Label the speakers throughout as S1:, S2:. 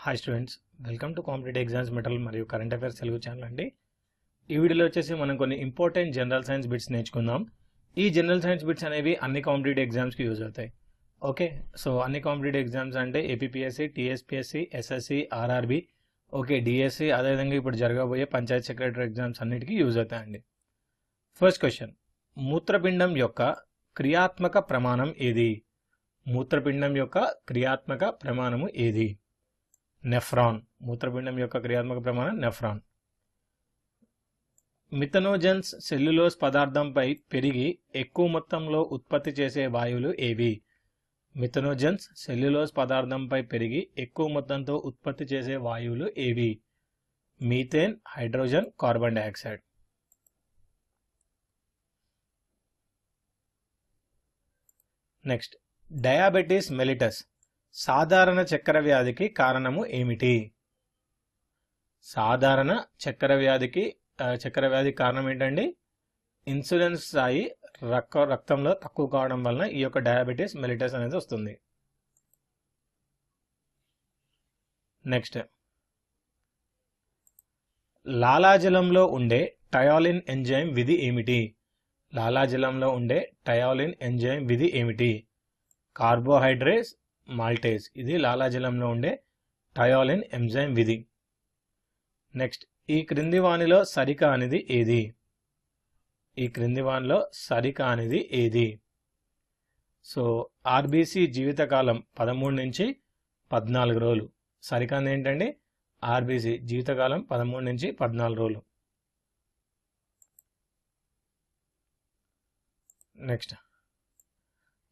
S1: Hi students, welcome to competitive exams material మరియు current affairs Telugu channel అండి. ఈ వీడియోలో వచ్చేసి మనం కొన్ని ఇంపార్టెంట్ జనరల్ సైన్స్ బిట్స్ నేర్చుకుందాం. ఈ జనరల్ సైన్స్ బిట్స్ అనేవి అన్ని కాంపిటేటివ్ ఎగ్జామ్స్కి యూజ్ అవుతాయి. ఓకే, సో అన్ని కాంపిటేటివ్ ఎగ్జామ్స్ అంటే APPSC, TSPSC, SSC, RRB, okay DSC, అదేవిధంగా ఇప్పుడు జరగబోయే పంచాయత్ సెక్రటరీ ఎగ్జామ్స్ అన్నిటికీ యూజ్ అవుతాయండి. ఫస్ట్ క్వశ్చన్, మూత్రపిండం యొక్క క్రియాత్మక ప్రమాణం ఏది? మూత్రపిండం యొక్క క్రియాత్మక ప్రమాణము ఏది? నెఫ్రాన్. మూత్రపిండం యొక్క క్రియాత్మక ప్రమాణం నెఫ్రాన్. మిథనోజన్స్ సెల్యులోజ్ పదార్థంపై పెరిగి ఎక్కువ మొత్తంలో ఉత్పత్తి చేసే వాయువులు ఏవి? మిథనోజన్స్ సెల్యులోజ్ పదార్థంపై పెరిగి ఎక్కువ మొత్తంతో ఉత్పత్తి చేసే వాయువులు ఏవి? Methane, hydrogen, carbon dioxide. Next, diabetes mellitus సాధారణ చక్కెర వ్యాధికి కారణము ఏమిటి? సాధారణ చక్కెర వ్యాధి కారణం ఏంటండి? ఇన్సులిన్ స్థాయి రక్తంలో తక్కువ కావడం వలన ఈ యొక్క డయాబెటిస్ మెలిటస్ అనేది వస్తుంది. నెక్స్ట్, లాలాజలంలో ఉండే టయాలిన్ ఎంజైమ్ విధి ఏమిటి? లాలాజలంలో ఉండే టయాలిన్ ఎంజైమ్ విధి ఏమిటి? Carbohydrates maltase. ఇది లాలాజలంలో ఉండే టయాలిన్ ఎంజైమ్ విధి. నెక్స్ట్, ఈ క్రింది వానిలో సరిక అనేది ఏది? ఈ క్రింది వానిలో సరిక అనేది ఏది? సో ఆర్బీసీ జీవితకాలం 13 నుంచి 14 రోజులు. సరిక అనేది ఏంటండి? ఆర్బీసీ జీవితకాలం 13 నుంచి 14 రోజులు. నెక్స్ట్,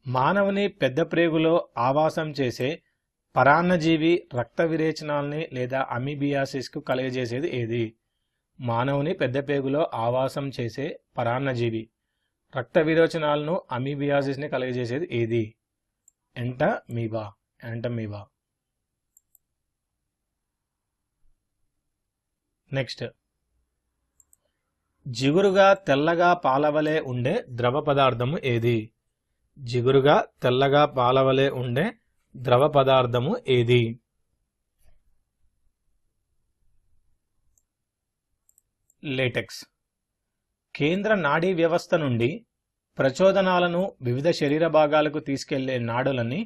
S1: మానవుని పెద్ద ప్రేగులో ఆవాసం చేసే పరాన్నజీవి రక్త విరేచనాల్ని లేదా అమీబియాసిస్కు కలుగజేసేది ఏది? మానవుని పెద్ద ప్రేగులో ఆవాసం చేసే పరాన్నజీవి రక్త విరేచనాలను అమీబియాసిస్ని కలుగజేసేది ఏది? యాంటమీబా. నెక్స్ట్, జిగురుగా తెల్లగా పాలవలే ఉండే ద్రవ పదార్థము ఏది? జిగురుగా తెల్లగా పాలవలే ఉండే ద్రవ పదార్థము ఏది? లేటెక్స్. కేంద్ర నాడీ వ్యవస్థ నుండి ప్రచోదనాలను వివిధ శరీర భాగాలకు తీసుకెళ్లే నాడులని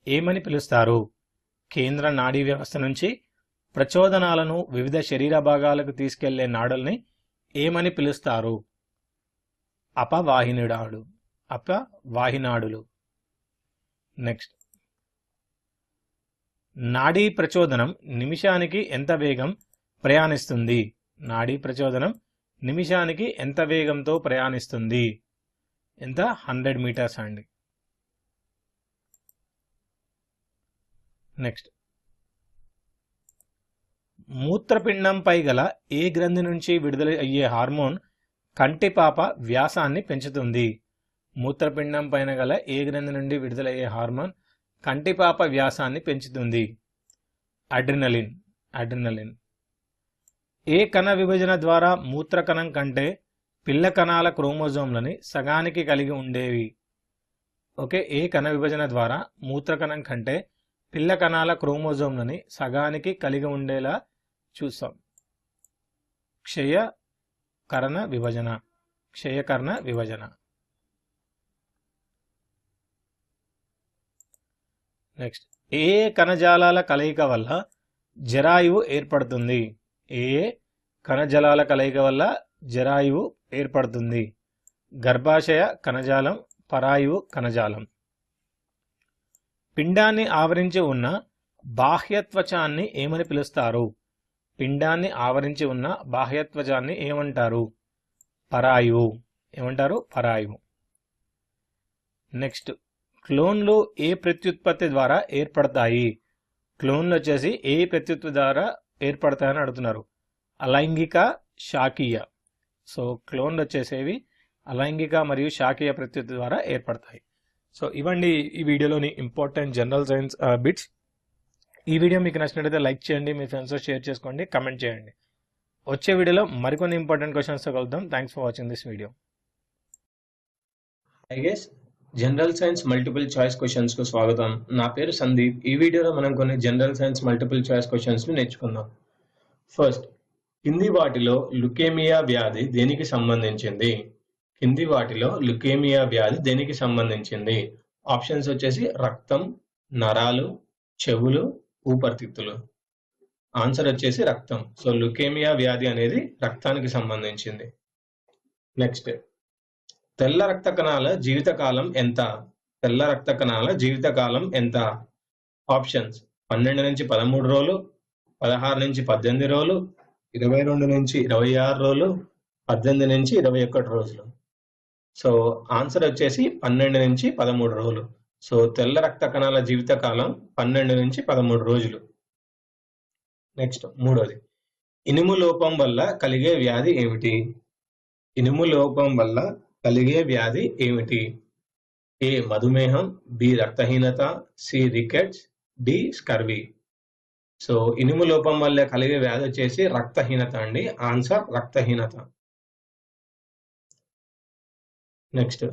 S1: ఏమని పిలుస్తారు? కేంద్ర నాడీ వ్యవస్థ నుంచి ప్రచోదనాలను వివిధ శరీర భాగాలకు తీసుకెళ్లే నాడుల్ని ఏమని పిలుస్తారు? అపవాహినాడులు. నెక్స్ట్, నాడీ ప్రచోదనం నిమిషానికి ఎంత వేగం ప్రయాణిస్తుంది? నాడీ ప్రచోదనం నిమిషానికి ఎంత వేగంతో ప్రయాణిస్తుంది? 100 మీటర్స్ అండి. నెక్స్ట్, మూత్రపిండంపై గల ఏ గ్రంథి నుంచి విడుదల అయ్యే హార్మోన్ కంటిపాప వ్యాసాన్ని పెంచుతుంది? మూత్రపిండం పైన గల ఏ గ్రంథి నుండి విడుదలయ్యే హార్మోన్ కంటిపాప వ్యాసాన్ని పెంచుతుంది? అడ్రినలిన్. ఏ కణ విభజన ద్వారా మూత్రకణం కంటే పిల్ల కణాల క్రోమోజోమ్లని సగానికి కలిగి ఉండేవి? ఓకే, ఏ కణ విభజన ద్వారా మూత్రకణం కంటే పిల్ల కణాల క్రోమోజోమ్లని సగానికి కలిగి ఉండేలా చూస్తాం? క్షయకరణ విభజన. నెక్స్ట్, ఏ కణజాలాల కలయిక వల్ల జరాయువు ఏర్పడుతుంది? కణజాలాల కలయిక వల్ల జరాయువు ఏర్పడుతుంది? గర్భాశయ కణజాలం, పరాయువు కణజాలం. పిండాన్ని ఆవరించి ఉన్న బాహ్యత్వచాన్ని ఏమని పిలుస్తారు? పిండాన్ని ఆవరించి ఉన్న బాహ్యత్వచాన్ని ఏమంటారు? పరాయువు. పరాయువు. నెక్స్ట్, క్లోన్లు ఏ ప్రత్యుత్పత్తి ద్వారా ఏర్పడతాయి? క్లోన్లు వచ్చేసి ఏ ప్రత్యుత్పత్తి ద్వారా ఏర్పడతాయని అడుగుతున్నారు? అలైంగిక, శాఖీయ. సో క్లోన్లు వచ్చేసేవి అలైంగిక మరియు శాఖీయ ప్రత్యుత్పత్తి ద్వారా ఏర్పడతాయి. సో ఇవండి ఈ వీడియోలోని ఇంపార్టెంట్ జనరల్ సైన్స్ బిట్స్. ఈ వీడియో మీకు నచ్చినట్లయితే లైక్ చేయండి, మీ ఫ్రెండ్స్తో షేర్ చేసుకోండి, కమెంట్ చేయండి. వచ్చే వీడియోలో మరికొన్ని ఇంపార్టెంట్ క్వశ్చన్స్తో కలుద్దాం. Thanks for watching this video. General science multiple choice questions కు స్వాగతం. నా పేరు సందీప్. ఈ వీడియోలో మనం కొన్ని general science multiple choice questions ని నేర్చుకుందాం. ఫస్ట్, కింది వాటిలో లుకేమియా వ్యాధి దేనికి సంబంధించింది? కింది వాటిలో లుకేమియా వ్యాధి దేనికి సంబంధించింది? ఆప్షన్స్ వచ్చేసి రక్తం, నరాలు, చెవులు, ఊపిరితిత్తులు. ఆన్సర్ వచ్చేసి రక్తం. సో లుకేమియా వ్యాధి అనేది రక్తానికి సంబంధించింది. నెక్స్ట్, తెల్ల రక్త కణాల జీవితకాలం ఎంత? తెల్ల రక్త కణాల జీవితకాలం ఎంత? ఆప్షన్స్ 12 నుంచి 13 రోజులు, 16 నుంచి 18 రోజులు, 22 నుంచి 26 రోజులు, 18 నుంచి 21 రోజులు. సో ఆన్సర్ వచ్చేసి 12 నుంచి 13 రోజులు. సో తెల్ల రక్త కణాల జీవితకాలం 12 నుంచి 13 రోజులు. నెక్స్ట్, మూడోది, ఇనుము లోపం వల్ల కలిగే వ్యాధి ఏమిటి? ఇనుము లోపం వల్ల కలిగే వ్యాధి ఏమిటి? ఏ మధుమేహం, బి రక్తహీనత, C rickets, D scurvy. So ఇనుము లోపం వల్ల కలిగే వ్యాధి వచ్చేసి రక్తహీనత అండి. ఆన్సర్ రక్తహీనత. నెక్స్ట్,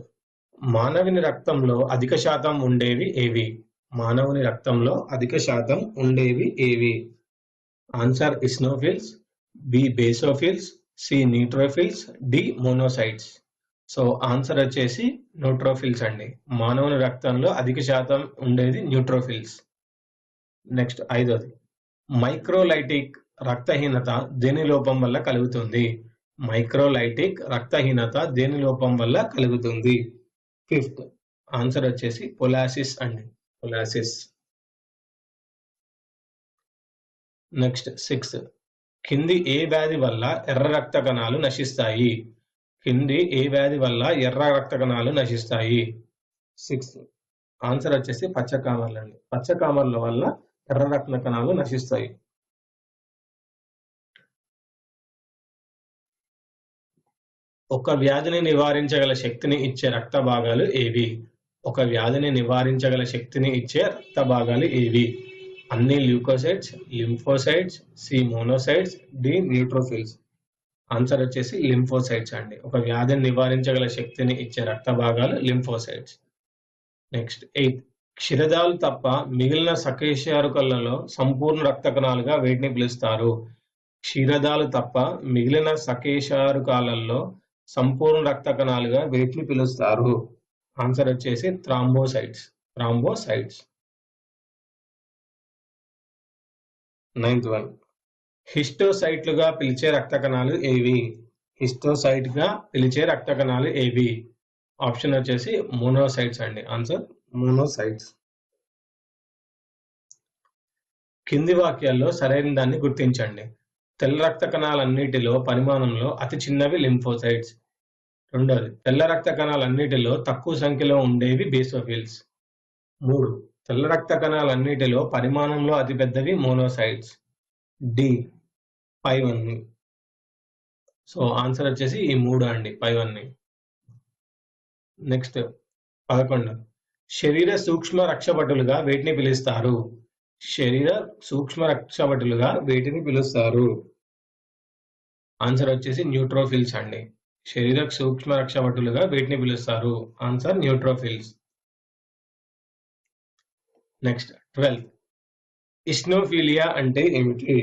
S1: మానవుని రక్తంలో అధిక శాతం ఉండేవి ఏవి? మానవుని రక్తంలో అధిక శాతం ఉండేవి ఏవి? Answer eosinophils, B basophils, C neutrophils, D monocytes. So answer వచ్చేసి న్యూట్రోఫిల్స్ అండి. మానవుని రక్తంలో అధిక శాతం ఉండేది న్యూట్రోఫిల్స్. నెక్స్ట్, ఐదోది, మైక్రోలైటిక్ రక్తహీనత దేని లోపం వల్ల కలుగుతుంది? మైక్రోలైటిక్ రక్తహీనత దేని లోపం వల్ల కలుగుతుంది? ఫిఫ్త్, ఆన్సర్ వచ్చేసి పొలాసిస్ అండి. పొలాసిస్. నెక్స్ట్, సిక్స్త్, కింది ఏ వ్యాధి వల్ల ఎర్ర రక్త కణాలు నశిస్తాయి? కింది ఏ వ్యాధి వల్ల ఎర్ర రక్త కణాలు నశిస్తాయి? సిక్స్త్, ఆన్సర్ వచ్చేసి పచ్చకామర్లు అండి. పచ్చకామర్ల వల్ల ఎర్ర రక్త కణాలు నశిస్తాయి. ఒక వ్యాధిని నివారించగల శక్తిని ఇచ్చే రక్త భాగాలు ఏవి? ఒక వ్యాధిని నివారించగల శక్తిని ఇచ్చే రక్త భాగాలు ఏవి? అన్ని leucocytes, lymphocytes, C monocytes, D neutrophils. Answer వచ్చేసి లింఫోసైట్స్ అండి. ఒక వ్యాధిని నివారించగల శక్తిని ఇచ్చే రక్త భాగాలు లింఫోసైట్స్. నెక్స్ట్, ఎయిత్, క్షీరదాలు తప్ప మిగిలిన సకేశయారుకలలో సంపూర్ణ రక్త కణాలుగా వేటిని పిలుస్తారు? క్షీరదాలు తప్ప మిగిలిన సకేశయారుకాలలో సంపూర్ణ రక్త కణాలుగా వేటిని పిలుస్తారు? ఆన్సర్ వచ్చేసి థ్రాంబోసైట్స్. థ్రాంబోసైట్స్. నైన్త్ వన్, హిస్టోసైట్లుగా పిలిచే రక్త కణాలు ఏవి? హిస్టోసైట్ గా పిలిచే రక్త కణాలు ఏవి? ఆప్షన్ వచ్చేసి మోనోసైట్స్ అండి. Answer monocytes. కింది వాక్యాల్లో సరైన దాన్ని గుర్తించండి. తెల్ల రక్త కణాలన్నిటిలో పరిమాణంలో అతి చిన్నవి లింఫోసైట్స్. రెండోది, తెల్ల రక్త కణాలన్నిటిలో తక్కువ సంఖ్యలో ఉండేవి బేసోఫిల్స్. 3, తెల్ల రక్త కణాలన్నిటిలో పరిమాణంలో అతిపెద్దవి మోనోసైట్స్. డి పైవన్నీ. సో ఆన్సర్ వచ్చేసి ఈ 3 అండి, పైవన్నీ. నెక్స్ట్, 11, శరీర సూక్ష్మ రక్షభటులుగా వేటిని పిలుస్తారు? శరీర సూక్ష్మ రక్షభటులుగా వేటిని పిలుస్తారు? ఆన్సర్ వచ్చేసి న్యూట్రోఫిల్స్ అండి. శరీర సూక్ష్మ రక్షభటులుగా వేటిని పిలుస్తారు? Answer neutrophils. నెక్స్ట్, 12, ఇస్నోఫిలియా అంటే ఏమిటి?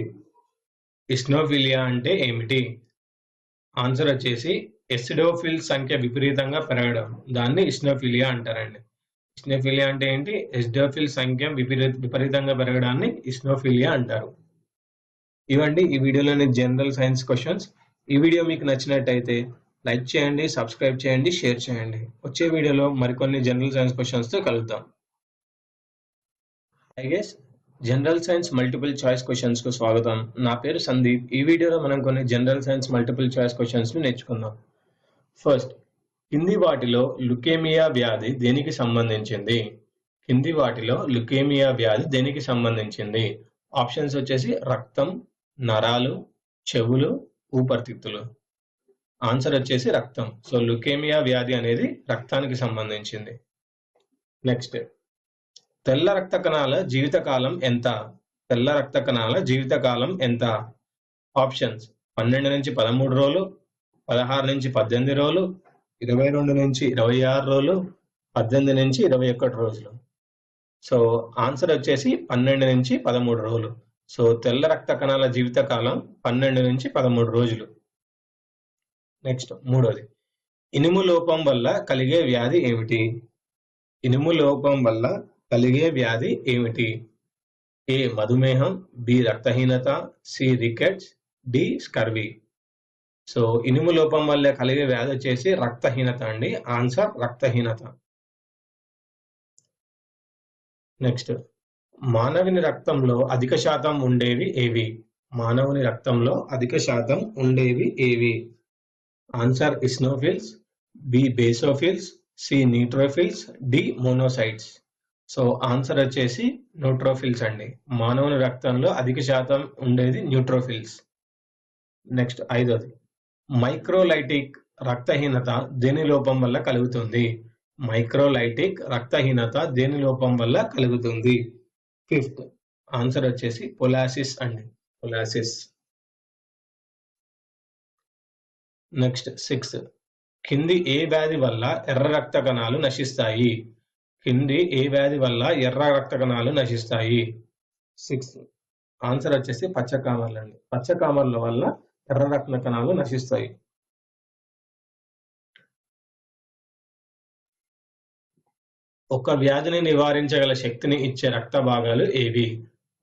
S1: ఇస్నోఫిలియా అంటే ఏమిటి? ఆన్సర్ వచ్చేసి ఎసిడోఫిల్స్ సంఖ్య విపరీతంగా పెరగడం, దాన్ని ఇస్నోఫిలియా అంటారండి. ఇస్నోఫిలియా అంటే ఏంటి? ఎసిడోఫిల్ సంఖ్య విపరీతంగా పెరగడాన్ని ఇస్నోఫిలియా అంటారు. ఇవండి ఈ వీడియోలోని జనరల్ సైన్స్ క్వశ్చన్స్. ఈ వీడియో మీకు నచ్చినట్టయితే లైక్ చేయండి, సబ్స్క్రైబ్ చేయండి, షేర్ చేయండి. వచ్చే వీడియోలో మరికొన్ని జనరల్ సైన్స్ క్వశ్చన్స్ తో కలుద్దాం. I guess general science multiple choice questions కు స్వాగతం. నా పేరు సందీప్. ఈ వీడియోలో మనం కొన్ని general science multiple choice questions ని నేర్చుకుందాం. ఫస్ట్, కింది వాటిలో లుకేమియా వ్యాధి దేనికి సంబంధించింది? కింది వాటిలో లుకేమియా వ్యాధి దేనికి సంబంధించింది? ఆప్షన్స్ వచ్చేసి రక్తం, నరాలు, చెవులు, ఊపిరితిత్తులు. ఆన్సర్ వచ్చేసి రక్తం. సో లుకేమియా వ్యాధి అనేది రక్తానికి సంబంధించింది. నెక్స్ట్, తెల్ల రక్త కణాల జీవితకాలం ఎంత? తెల్ల రక్త కణాల జీవితకాలం ఎంత? ఆప్షన్స్ 12 నుంచి 13 రోజులు, 16 నుంచి 18 రోజులు, 22 నుంచి 26 రోజులు, 18 నుంచి 21 రోజులు. సో ఆన్సర్ వచ్చేసి 12 నుంచి 13 రోజులు. సో తెల్ల రక్త కణాల జీవితకాలం 12 నుంచి 13 రోజులు. నెక్స్ట్ మూడోది, ఇనుము లోపం వల్ల కలిగే వ్యాధి ఏమిటి? ఇనుము లోపం వల్ల కలిగే వ్యాధి ఏమిటి? ఏ మధుమేహం, బి రక్తహీనత, C rickets, D scurvy. So ఇనుము లోపం వల్ల కలిగే వ్యాధి వచ్చేసి రక్తహీనత అండి. ఆన్సర్ రక్తహీనత. నెక్స్ట్, మానవుని రక్తంలో అధిక శాతం ఉండేవి ఏవి? మానవుని రక్తంలో అధిక శాతం ఉండేవి ఏవి? Answer eosinophils, B basophils, C neutrophils, D monocytes. So answer వచ్చేసి న్యూట్రోఫిల్స్ అండి. మానవుని రక్తంలో అధిక శాతం ఉండేది న్యూట్రోఫిల్స్. నెక్స్ట్ ఐదోది, మైక్రోలైటిక్ రక్తహీనత దేని లోపం వల్ల కలుగుతుంది? మైక్రోలైటిక్ రక్తహీనత దేని లోపం వల్ల కలుగుతుంది? ఫిఫ్త్ ఆన్సర్ వచ్చేసి పొలాసిస్ అండి, పొలాసిస్. నెక్స్ట్ సిక్స్త్, కింది ఏ వ్యాధి వల్ల ఎర్ర రక్త కణాలు నశిస్తాయి? కింది ఏ వ్యాధి వల్ల ఎర్ర రక్త కణాలు నశిస్తాయి? సిక్స్త్ ఆన్సర్ వచ్చేసి పచ్చకామర్లు అండి. పచ్చకామర్ల వల్ల ఎర్ర రక్త కణాలు నశిస్తాయి. ఒక వ్యాధిని నివారించగల శక్తిని ఇచ్చే రక్త భాగాలు ఏవి?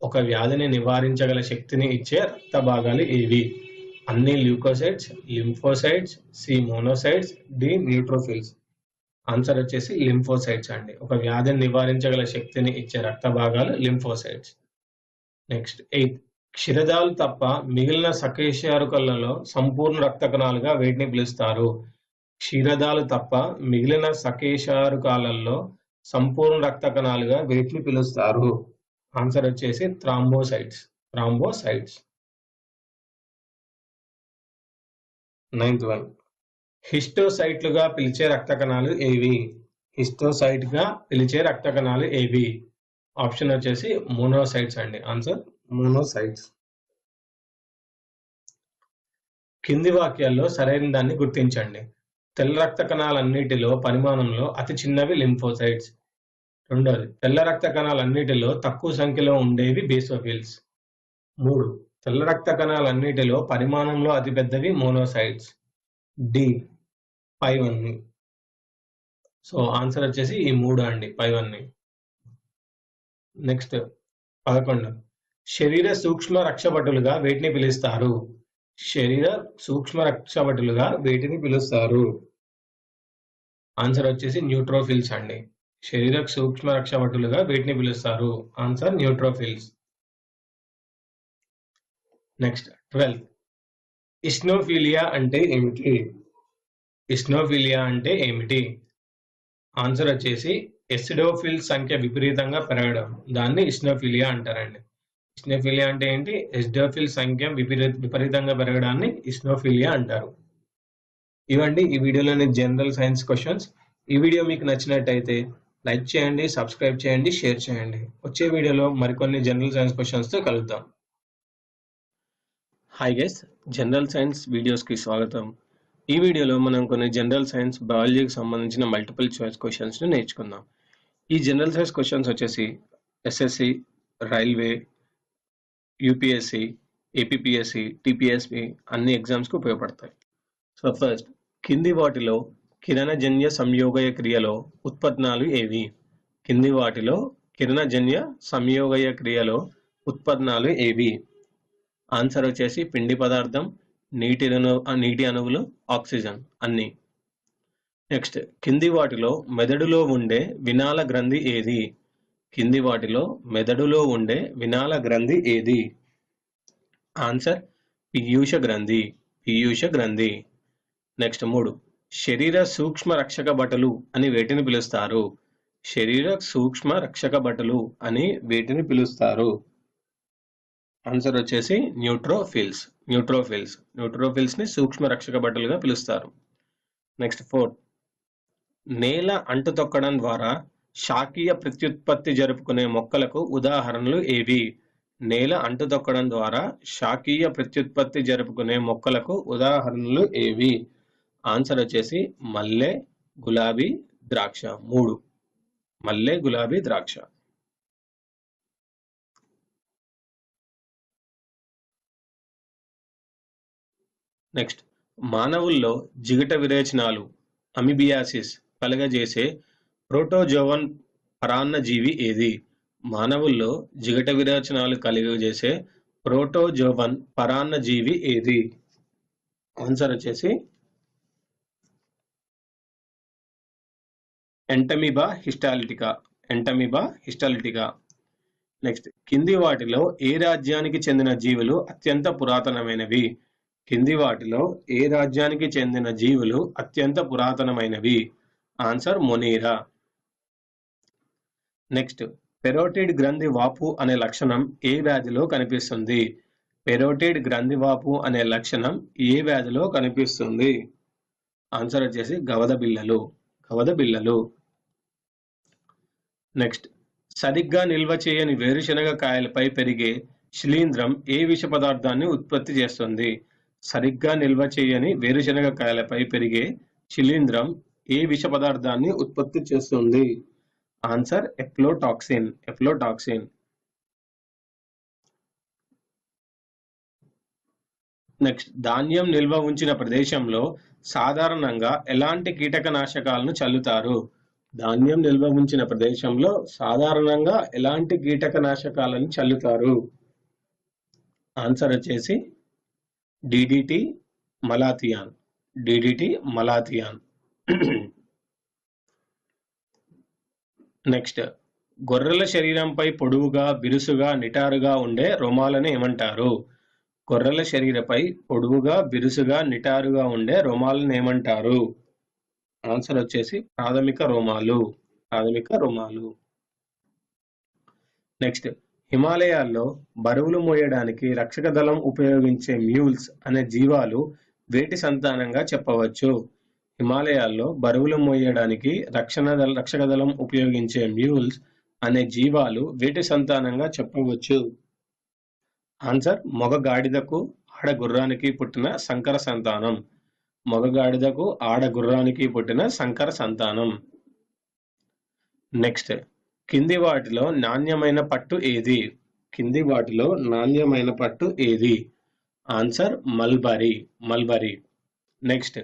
S1: ఒక వ్యాధిని నివారించగల శక్తిని ఇచ్చే రక్త భాగాలు ఏవి? అన్ని leucocytes, lymphocytes, C monocytes, D neutrophils. Answer వచ్చేసి లింఫోసైట్స్ అండి. ఒక వ్యాధిని నివారించగల శక్తిని ఇచ్చే రక్త భాగాలు లింఫోసైట్స్. నెక్స్ట్ ఎయిత్, క్షీరదాలు తప్ప మిగిలిన సకేశారుకలలో సంపూర్ణ రక్త కణాలుగా వేటిని పిలుస్తారు? క్షీరదాలు తప్ప మిగిలిన సకేశారుకాలలో సంపూర్ణ రక్త కణాలుగా వేటిని పిలుస్తారు? ఆన్సర్ వచ్చేసి థ్రాంబోసైట్స్, థ్రాంబోసైట్స్. నైన్త్ వన్, హిస్టోసైట్లుగా పిలిచే రక్త కణాలు ఏవి? హిస్టోసైట్ గా పిలిచే రక్త కణాలు ఏవి? ఆప్షన్ వచ్చేసి మోనోసైట్స్ అండి. Answer monocytes. కింది వాక్యాల్లో సరైన దాన్ని గుర్తించండి. తెల్ల రక్త కణాలన్నిటిలో పరిమాణంలో అతి చిన్నవి లింఫోసైట్స్. రెండోది, తెల్ల రక్త కణాలన్నిటిలో తక్కువ సంఖ్యలో ఉండేవి బేసోఫిల్స్. 3, తెల్ల రక్త కణాలన్నిటిలో పరిమాణంలో అతిపెద్దవి మోనోసైట్స్. డి పైవన్నీ. సో ఆన్సర్ వచ్చేసి ఈ 3 అండి, పైవన్నీ. నెక్స్ట్ 11, శరీర సూక్ష్మ రక్షభటులుగా వేటిని పిలుస్తారు? శరీర సూక్ష్మ రక్షభటులుగా వేటిని పిలుస్తారు? ఆన్సర్ వచ్చేసి న్యూట్రోఫిల్స్ అండి. శరీర సూక్ష్మ రక్షభటులుగా వేటిని పిలుస్తారు? Answer neutrophils. నెక్స్ట్ 12, ఇస్నోఫిలియా అంటే ఏమిటి? ఇస్నోఫిలియా అంటే ఏమిటి? ఆన్సర్ వచ్చేసి ఎసిడోఫిల్ సంఖ్య విపరీతంగా పెరగడం, దాన్ని ఇస్నోఫిలియా అంటారండి. ఇస్నోఫిలియా అంటే ఏంటి? ఎసిడోఫిల్ సంఖ్య విపరీతంగా పెరగడాన్ని ఇస్నోఫిలియా అంటారు. ఇవండి ఈ వీడియోలోని జనరల్ సైన్స్ క్వశ్చన్స్. ఈ వీడియో మీకు నచ్చినట్టయితే లైక్ చేయండి, సబ్స్క్రైబ్ చేయండి, షేర్ చేయండి. వచ్చే వీడియోలో మరికొన్ని జనరల్ సైన్స్ క్వశ్చన్స్తో కలుద్దాం. హాయ్ గైస్, జనరల్ సైన్స్ వీడియోస్కి స్వాగతం. ఈ వీడియోలో మనం కొన్ని జనరల్ సైన్స్ బయాలజీకి సంబంధించిన మల్టిపుల్ చాయిస్ క్వశ్చన్స్ని నేర్చుకుందాం. ఈ జనరల్ సైన్స్ క్వశ్చన్స్ వచ్చేసి ఎస్ఎస్సి, రైల్వే, యూపీఎస్సి, ఏపీపీఎస్సి, టీపీఎస్సి అన్ని ఎగ్జామ్స్కి ఉపయోగపడతాయి. సో ఫస్ట్, కింది వాటిలో కిరణజన్య సంయోగయ క్రియలో ఉత్పన్నాలు ఏవి? కింది వాటిలో కిరణజన్య సంయోగయ క్రియలో ఉత్పన్నాలు ఏవి? ఆన్సర్ వచ్చేసి పిండి పదార్థం, నీటి అణువులు, ఆక్సిజన్ అన్ని. నెక్స్ట్, కింది వాటిలో మెదడులో ఉండే వినాల గ్రంథి ఏది? కింది వాటిలో మెదడులో ఉండే వినాల గ్రంథి ఏది? ఆన్సర్ పీయూష గ్రంథి, పీయూష గ్రంథి. నెక్స్ట్ 3, శరీర సూక్ష్మ రక్షక బట్టలు అని వేటిని పిలుస్తారు? శరీర సూక్ష్మ రక్షక బట్టలు అని వేటిని పిలుస్తారు? ఆన్సర్ వచ్చేసి న్యూట్రోఫిల్స్, న్యూట్రోఫిల్స్. న్యూట్రోఫిల్స్ ని సూక్ష్మ రక్షక బట్టలుగా పిలుస్తారు. నెక్స్ట్ 4, నేల అంటు తొక్కడం ద్వారా శాకీయ ప్రత్యుత్పత్తి జరుపుకునే మొక్కలకు ఉదాహరణలు ఏవి? నేల అంటు తొక్కడం ద్వారా శాకీయ ప్రత్యుత్పత్తి జరుపుకునే మొక్కలకు ఉదాహరణలు ఏవి? ఆన్సర్ వచ్చేసి మల్లె, గులాబీ,
S2: ద్రాక్ష. 3 మల్లె, గులాబీ, ద్రాక్ష. నెక్స్ట్, మానవుల్లో జిగట విరేచనాలు అమీబియాసిస్ కలుగజేసే ప్రోటోజోవన్ పరాన్నజీవి ఏది? మానవుల్లో జిగట విరేచనాలు కలుగజేసే ప్రోటోజోవన్ పరాన్నజీవి ఏది? ఆన్సర్ వచ్చేసి Entamoeba histolytica. Entamoeba histolytica. Next, కింది వాటిలో ఏ రాజ్యానికి చెందిన జీవులు అత్యంత పురాతనమైనవి? కింది వాటిలో ఏ రాజ్యానికి చెందిన జీవులు అత్యంత పురాతనమైనవి? ఆన్సర్ మొనీరా. నెక్స్ట్, పెరోటిడ్ గ్రంథి వాపు అనే లక్షణం ఏ వ్యాధిలో కనిపిస్తుంది? పెరోటిడ్ గ్రంథి వాపు అనే లక్షణం ఏ వ్యాధిలో కనిపిస్తుంది? ఆన్సర్ వచ్చేసి గవద బిళ్ళలు. గవద బిళ్ళలు. నెక్స్ట్, సరిగ్గా నిల్వ చేయని వేరుశనగ కాయలపై పెరిగే శిలీంధ్రం ఏ విష పదార్థాన్ని ఉత్పత్తి చేస్తుంది? సరిగ్గా నిల్వ చేయని వేరుశనగ కాయలపై పెరిగే శిలీంధ్రం ఏ విష పదార్థాన్ని ఉత్పత్తి చేస్తుంది? ఆన్సర్ ఎఫ్లోటాక్సిన్. ఎఫ్లోటాక్సిన్. నెక్స్ట్, ధాన్యం నిల్వ ఉంచిన ప్రదేశంలో సాధారణంగా ఎలాంటి కీటకనాశకాలను చల్లుతారు? ధాన్యం నిల్వ ఉంచిన ప్రదేశంలో సాధారణంగా ఎలాంటి కీటకనాశకాలను చల్లుతారు? ఆన్సర్ వచ్చేసి DDT, malathion. DDT, malathion. Next, గొర్రెల శరీరంపై పొడవుగా, బిరుసుగా, నిటారుగా ఉండే రోమాలను ఏమంటారు? గొర్రెల శరీరపై పొడవుగా, బిరుసుగా, నిటారుగా ఉండే రోమాలను ఏమంటారు? ఆన్సర్ వచ్చేసి ప్రాథమిక రోమాలు. ప్రాథమిక రోమాలు. నెక్స్ట్, హిమాలయాల్లో బరువులు మోయడానికి రక్షక దళం ఉపయోగించే మ్యూల్స్ అనే జీవాలు వేటి సంతానంగా చెప్పవచ్చు? హిమాలయాల్లో బరువులు మోయడానికి రక్షక దళం ఉపయోగించే మ్యూల్స్ అనే జీవాలు వేటి సంతానంగా చెప్పవచ్చు? ఆన్సర్ మగ గాడిదకు ఆడ గుర్రానికి పుట్టిన సంకర సంతానం. మగ గాడిదకు ఆడ గుర్రానికి పుట్టిన సంకర సంతానం. నెక్స్ట్, కింది వాటిలో నాణ్యమైన పట్టు ఏది? కింది వాటిలో నాణ్యమైన పట్టు ఏది? Answer mulberry. Mulberry. Next,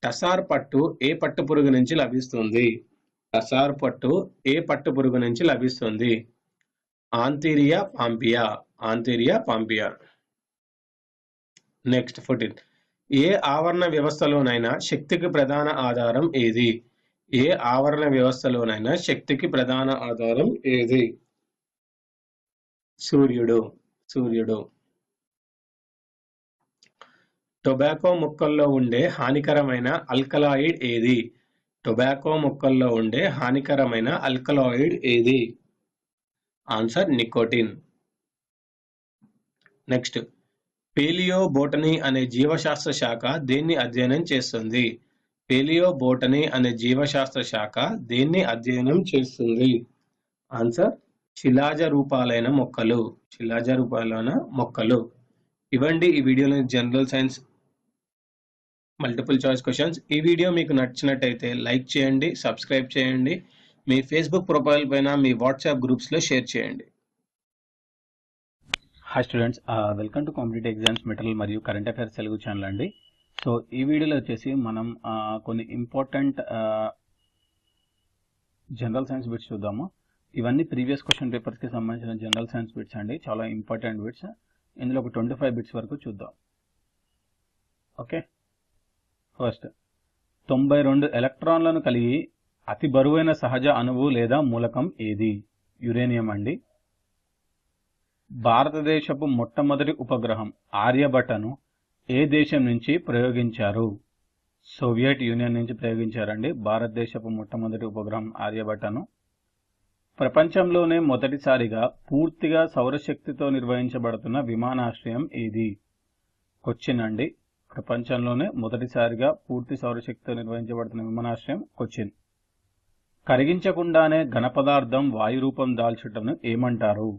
S2: tussar పట్టు ఏ పట్టు పురుగు నుంచి లభిస్తుంది? టసార్ పట్టు ఏ పట్టు పురుగు నుంచి లభిస్తుంది? ఆంథీరియా పాంపియా. ఆంథీరియా పాంపియా. నెక్స్ట్, 14. ఏ ఆవరణ వ్యవస్థలోనైనా శక్తికి ప్రధాన ఆధారం ఏది? ఏ ఆవరణ వ్యవస్థలోనైనా శక్తికి ప్రధాన ఆధారం ఏది? సూర్యుడు. సూర్యుడు. టొబాకో మొక్కల్లో ఉండే హానికరమైన ఆల్కలాయిడ్ ఏది? టొబాకో మొక్కల్లో ఉండే హానికరమైన ఆల్కలాయిడ్ ఏది? Answer nicotine. నెక్స్ట్, పేలియోబోటనీ అనే జీవశాస్త్ర శాఖ దేన్ని అధ్యయనం చేస్తుంది? పేలియోబోటనీ అనే జీవశాస్త్ర శాఖ దేన్ని అధ్యయనం చేస్తుంది? ఆన్సర్ శిలాజ రూపాలైన మొక్కలు. శిలాజ రూపాలైన మొక్కలు. ఇవండి ఈ వీడియోలో general science multiple choice questions. ఈ వీడియో మీకు నచ్చినట్టయితే లైక్ చేయండి, సబ్స్క్రైబ్ చేయండి, మీ ఫేస్బుక్ ప్రొఫైల్ పైన, మీ వాట్సాప్ గ్రూప్స్లో షేర్ చేయండి.
S1: Hi students, welcome to competitive exams material మరియు కరెంట్ అఫైర్స్ తెలుగు ఛానల్ అండి. సో ఈ వీడియోలో వచ్చేసి మనం కొన్ని ఇంపార్టెంట్ జనరల్ సైన్స్ బిట్స్ చూద్దాము. ఇవన్నీ ప్రీవియస్ క్వశ్చన్ పేపర్స్కి సంబంధించిన జనరల్ సైన్స్ బిట్స్ అండి, చాలా ఇంపార్టెంట్ బిట్స్. ఇందులో ఒక 25 బిట్స్ వరకు చూద్దాం. ఓకే, ఫస్ట్ 92 ఎలక్ట్రాన్లను కలిగి అతి బరువైన సహజ అణువు లేదా మూలకం ఏది? యురేనియం అండి. భారతదేశపు మొట్టమొదటి ఉపగ్రహం ఆర్యభట్టను ఏ దేశం నుంచి ప్రయోగించారు? సోవియట్ యూనియన్ నుంచి ప్రయోగించారండి భారతదేశపు మొట్టమొదటి ఉపగ్రహం ఆర్యభట్టను. ప్రపంచంలోనే మొదటిసారిగా పూర్తిగా సౌరశక్తితో నిర్వహించబడుతున్న విమానాశ్రయం ఏది? కొచ్చిన్ అండి. ప్రపంచంలోనే మొదటిసారిగా పూర్తి సౌరశక్తితో నిర్వహించబడుతున్న విమానాశ్రయం కొచ్చిన్. కరిగించకుండానే ఘనపదార్థం వాయురూపం దాల్చుటను ఏమంటారు?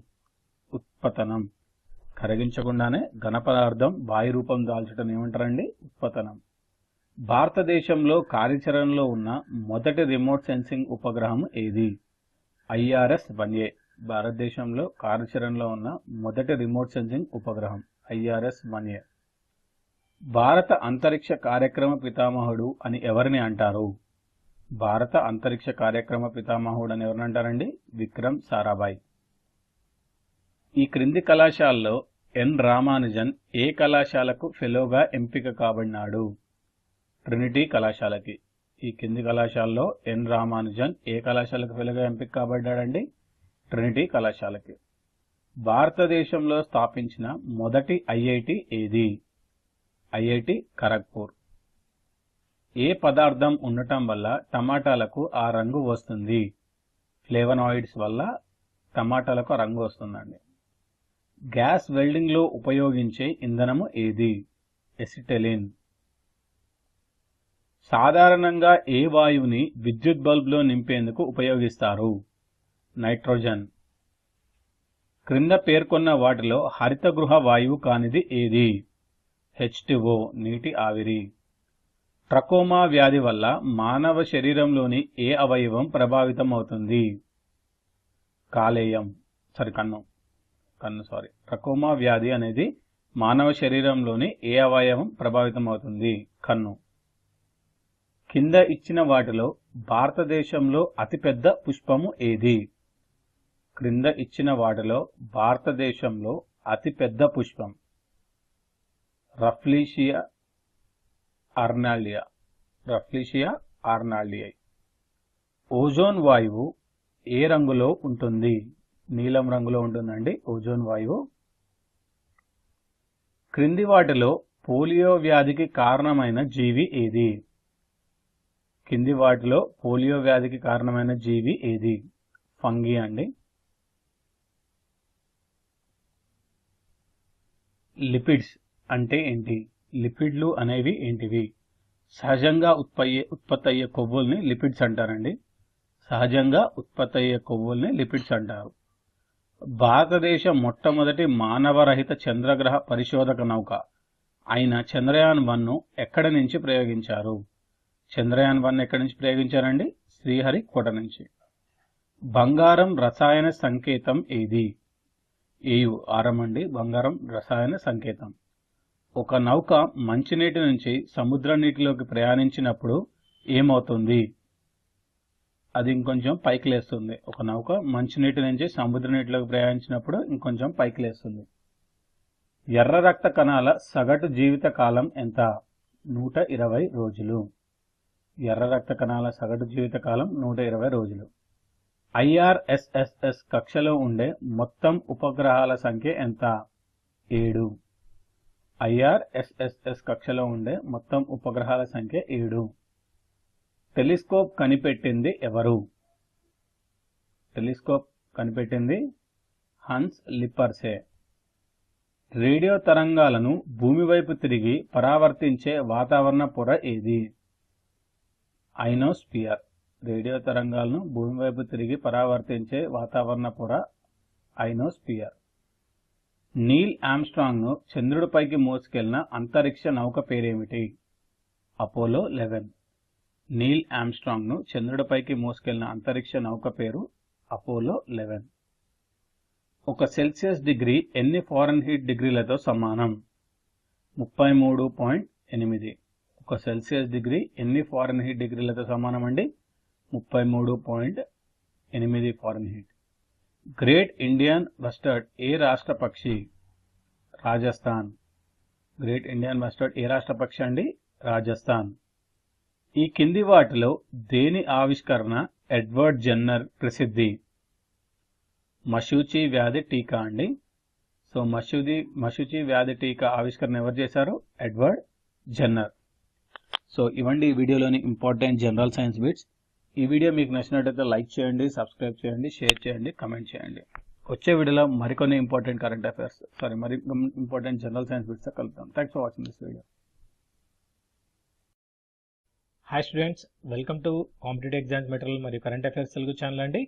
S1: ఉత్పతనం. కరిగించకుండానే ఘనపదార్థం వాయురూపం దాల్చటం ఏమంటారండి? ఉత్పతనం.
S3: భారతదేశంలో కార్యాచరణలో ఉన్న మొదటి రిమోట్ సెన్సింగ్ ఉపగ్రహం ఏది? IRS-1A. భారతదేశంలో కార్యాచరణలో ఉన్న మొదటి రిమోట్ సెన్సింగ్ ఉపగ్రహం IRS-1A. భారత అంతరిక్ష కార్యక్రమ పితామహుడు అని ఎవరిని అంటారు? భారత అంతరిక్ష కార్యక్రమ పితామహుడు అని ఎవరిని అంటారండి? విక్రమ్ సారాభాయ్. ఈ క్రింది కళాశాలలో ఎన్ రామానుజన్ ఏ కళాశాలకు ఫెలోగా ఎంపిక కాబడినాడు? ట్రినిటీ కళాశాలకి. ఈ కింది కళాశాలలో ఎన్ రామానుజన్ ఏ కళాశాలకు ఫెలోగా ఎంపిక కాబడ్డాడండి? ట్రినిటీ కళాశాలకి. భారతదేశంలో స్థాపించిన మొదటి IIT ఏది? IIT ఖరగ్పూర్. ఏ పదార్థం ఉండటం వల్ల టమాటాలకు ఆ రంగు వస్తుంది? ఫ్లేవనాయిడ్స్ వల్ల టమాటాలకు ఆ రంగు వస్తుందండి. గ్యాస్ వెల్డింగ్ లో ఉపయోగించే ఇంధనము ఏది? ఎసిటైలిన్. సాధారణంగా ఏ వాయువుని విద్యుత్ బల్బులో నింపేందుకు ఉపయోగిస్తారు? నైట్రోజన్. క్రింద పేర్కొన్న వాటిలో హరితగృహ వాయువు కానిది ఏది? H2O నీటి ఆవిరి. ట్రకోమా వ్యాధి వల్ల మానవ శరీరంలోని ఏ అవయవం ప్రభావితం అవుతుంది? కాలేయం. కన్ను. ట్రకోమా వ్యాధి అనేది మానవ శరీరంలోని ఏ అవయవం ప్రభావితం అవుతుంది? కన్ను. కింద ఇచ్చిన వాటిలో భారతదేశంలో అతిపెద్ద పుష్పము ఏది? క్రింద ఇచ్చిన వాటిలో భారతదేశంలో అతిపెద్ద పుష్పం రఫ్లీషియా ఆర్నాల్డియై. ఓజోన్ వాయువు ఏ రంగులో ఉంటుంది? నీలం రంగులో ఉంటుందండి ఓజోన్ వాయువు. క్రింది వాటిలో పోలియో వ్యాధికి కారణమైన జీవి ఏది? కింది వాటిలో పోలియో వ్యాధికి కారణమైన జీవి ఏది? ఫంగి అండి. లిపిడ్స్ అంటే ఏంటి? లిపిడ్లు అనేవి ఏంటివి? సహజంగా ఉత్పత్తి అయ్యే కొవ్వుల్ని లిపిడ్స్ అంటారండి. సహజంగా ఉత్పత్తి అయ్యే కొవ్వుల్ని లిపిడ్స్ అంటారు. భారతదేశ మొట్టమొదటి మానవరహిత చంద్రగ్రహ పరిశోధక నౌక అయిన చంద్రయాన్-1ను ఎక్కడి నుంచి ప్రయోగించారు? చంద్రయాన్-1 ఎక్కడి నుంచి ప్రయోగించారండి? శ్రీహరికోట నుంచి. బంగారం రసాయన సంకేతం ఏది? AU అండి బంగారం రసాయన సంకేతం. ఒక నౌక మంచినీటి నుంచి సముద్ర నీటిలోకి ప్రయాణించినప్పుడు ఏమవుతుంది? అది ఇంకొంచెం పైకి లేస్తుంది. ఒక నౌక మంచినీటి నుంచి సముద్ర నీటిలోకి ప్రయాణించినప్పుడు ఇంకొంచెం పైకి లేస్తుంది. ఎర్ర రక్త కణాల సగటు జీవిత కాలం ఎంత? 120 రోజులు. ఎర్ర రక్త కణాల సగటు జీవిత కాలం 120 రోజులు. IRSS కక్షలో ఉండే మొత్తం ఉపగ్రహాల సంఖ్య ఎంత? 7. IRSS కక్షలో ఉండే మొత్తం ఉపగ్రహాల సంఖ్య 7. టెలిస్కోప్ కనిపెట్టింది ఎవరు? టెలిస్కోప్ కనిపెట్టింది హన్స్ లిప్పర్సే. రేడియో తరంగాలను భూమి వైపు తిరిగి పరావర్తించే వాతావరణ పొర ఏది? ఐనోస్పియర్. రేడియో తరంగాలను భూమి వైపు తిరిగి పరావర్తించే వాతావరణ పొర ఐనోస్పియర్. నీల్ ఆమ్స్ట్రాంగ్ ను చంద్రుడిపైకి మోసుకెళ్లిన అంతరిక్ష నౌక పేరేమిటి? అపోలో 11. నీల్ ఆమ్స్ట్రాంగ్ ను చంద్రుడిపైకి మోసుకెళ్లిన అంతరిక్ష నౌక పేరు అపోలో 11. ఒక సెల్సియస్ డిగ్రీ ఎన్ని ఫారెన్హీట్ డిగ్రీలతో సమానం? 33.8. ఒక సెల్సియస్ డిగ్రీ ఎన్ని ఫారెన్హీట్ డిగ్రీలతో సమానం అండి? 33.8 ఫారెన్హీట్. గ్రేట్ ఇండియన్ బస్టర్డ్ ఏ రాష్ట్ర పక్షి? రాజస్థాన్. గ్రేట్ ఇండియన్ బస్టర్డ్ ఏ రాష్ట్ర పక్షి అండి? రాజస్థాన్. ఈ కింది వాటిలో దేని ఆవిష్కరణ ఎడ్వర్డ్ జెన్నర్ ప్రసిద్ధి? మశూచి వ్యాధి టీకా అండి. సో మశూచి వ్యాధి టీకా ఆవిష్కరణ ఎవరు చేశారు? Edward Jenner. సో ఇవండి ఈ వీడియోలోని ఇంపార్టెంట్ జనరల్ సైన్స్ బిట్స్. ఈ వీడియో మీకు నచ్చినట్లయితే లైక్ చేయండి, సబ్స్క్రైబ్ చేయండి, షేర్ చేయండి, కమెంట్ చేయండి. వచ్చే వీడియోలో మరికొన్ని ఇంపార్టెంట్ కరెంట్ అఫైర్స్ మరి ఇంపార్టెంట్ జనరల్ సైన్స్ బిట్స్ కలుద్దాం. Thanks for watching this video.
S1: Hi students, welcome to competitive exams material మరియు కరెంట్ అఫైర్స్ తెలుగు ఛానల్ అండి.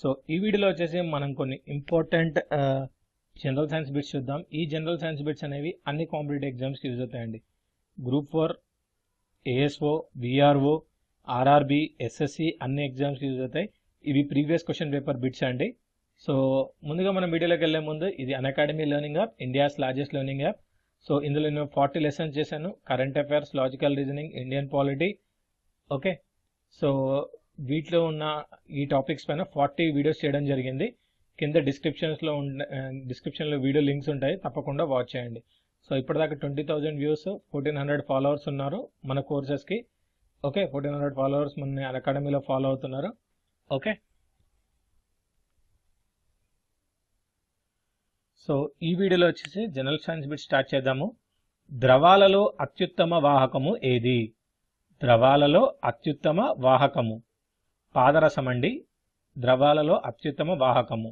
S1: సో ఈ వీడియోలో వచ్చేసి మనం కొన్ని ఇంపార్టెంట్ జనరల్ సైన్స్ బిట్స్ చూద్దాం. ఈ జనరల్ సైన్స్ బిట్స్ అనేవి అన్ని కాంపిటేటివ్ ఎగ్జామ్స్కి యూజ్ అవుతాయండి. Group 4 ASO, VRO, RRB, SSC అన్ని ఎగ్జామ్స్కి యూజ్ అవుతాయి. ఇవి ప్రీవియస్ క్వశ్చన్ పేపర్ బిట్స్ అండి. సో ముందుగా మనం వీడియోలోకి వెళ్ళే ముందు ఇది Unacademy learning app, India's largest learning app. So ఇందులో నేను 40 లెసన్స్ చేశాను. Current affairs, logical reasoning, Indian polity. Okay, so వీటిలో ఉన్న ఈ టాపిక్స్ పైన 40 వీడియోస్ చేయడం జరిగింది. కింద డిస్క్రిప్షన్లో వీడియో లింక్స్ ఉంటాయి, తప్పకుండా వాచ్ చేయండి. సో ఇప్పటిదాకా 20,000 వ్యూస్, 1400 ఫాలోవర్స్ ఉన్నారు మన కోర్సెస్కి. ఓకే, 1400 ఫాలోవర్స్ మన అకాడమీలో ఫాలో అవుతున్నారు. ఓకే, సో ఈ వీడియోలో వచ్చేసి జనరల్ సైన్స్ బిట్ స్టార్ట్ చేద్దాము. ద్రవాలలో అత్యుత్తమ వాహకము ఏది? ద్రవాలలో అత్యుత్తమ వాహకము పాదరసం అండి. ద్రవాలలో అత్యుత్తమ వాహకము.